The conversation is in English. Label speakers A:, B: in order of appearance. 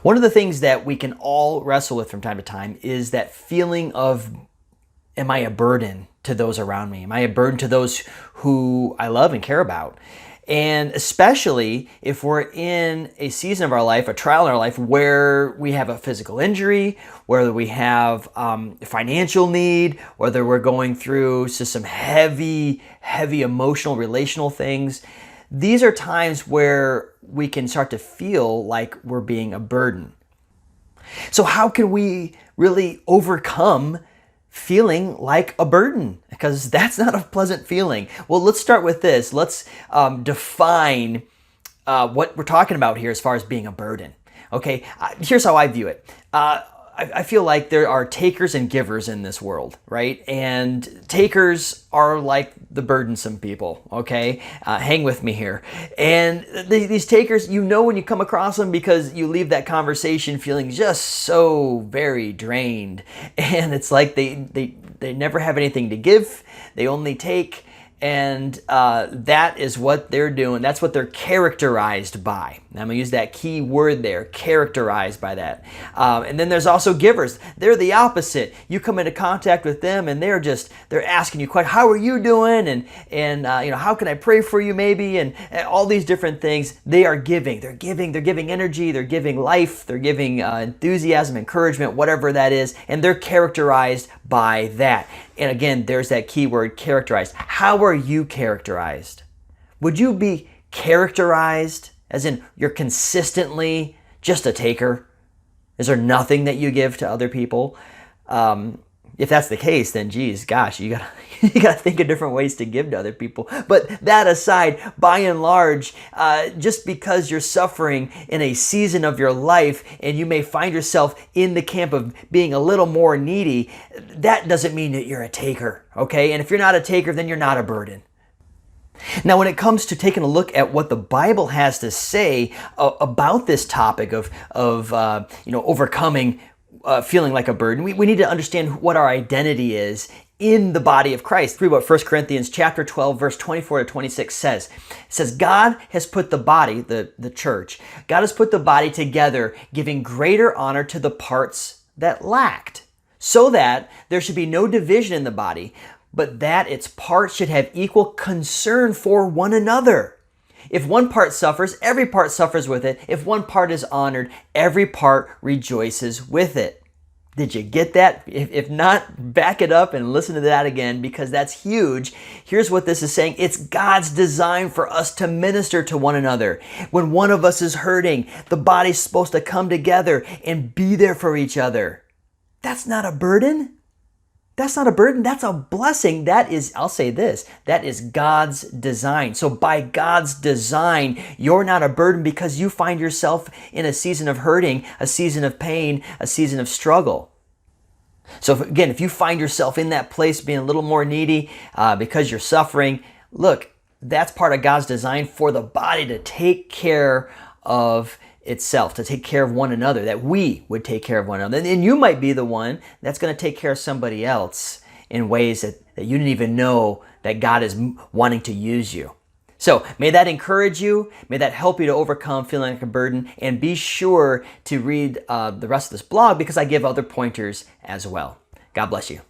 A: One of the things that we can all wrestle with from time to time is that feeling of, am I a burden to those around me? Am I a burden to those who I love and care about? And especially if we're in a season of our life, a trial in our life, where we have a physical injury, whether we have financial need, whether we're going through some heavy emotional, relational things. These are times where we can start to feel like we're being a burden. So how can we really overcome feeling like a burden? Because that's not a pleasant feeling. Well, let's start with this. Let's define what we're talking about here as far as being a burden. Okay, here's how I view it. I feel like there are takers and givers in this world, right? And takers are like the burdensome people, okay? Hang with me here. And these takers, you know when you come across them because you leave that conversation feeling just so very drained. And it's like they never have anything to give. They only take. And that is what they're doing. That's what they're characterized by. And I'm going to use that key word there, characterized by that. And then there's also givers. They're the opposite. You come into contact with them and they're asking you, how are you doing? And how can I pray for you maybe? And all these different things. They are giving. They're giving energy. They're giving life. They're giving enthusiasm, encouragement, whatever that is. And they're characterized by that. And again, there's that key word, characterized. How are you characterized? Would you be characterized as in you're consistently just a taker? Is there nothing that you give to other people? If that's the case, then you gotta think of different ways to give to other people. But that aside, by and large, just because you're suffering in a season of your life and you may find yourself in the camp of being a little more needy, that doesn't mean that you're a taker, okay? And if you're not a taker, then you're not a burden. Now, when it comes to taking a look at what the Bible has to say about this topic of overcoming feeling like a burden, we need to understand what our identity is in the body of Christ. Read what 1 Corinthians chapter 12, verse 24 to 26 says. It says, God has put the body, the church, God has put the body together, giving greater honor to the parts that lacked, so that there should be no division in the body, but that its parts should have equal concern for one another. If one part suffers, every part suffers with it. If one part is honored, every part rejoices with it. Did you get that? If not, back it up and listen to that again, because that's huge. Here's what this is saying. It's God's design for us to minister to one another. When one of us is hurting, the body's supposed to come together and be there for each other. That's not a burden. That's not a burden. That's a blessing. That is, I'll say this, that is God's design. So by God's design, you're not a burden because you find yourself in a season of hurting, a season of pain, a season of struggle. So if you find yourself in that place being a little more needy because you're suffering, look, that's part of God's design for the body to take care of itself, to take care of one another, that we would take care of one another. And you might be the one that's going to take care of somebody else in ways that you didn't even know that God is wanting to use you. So may that encourage you. May that help you to overcome feeling like a burden. And be sure to read the rest of this blog because I give other pointers as well. God bless you.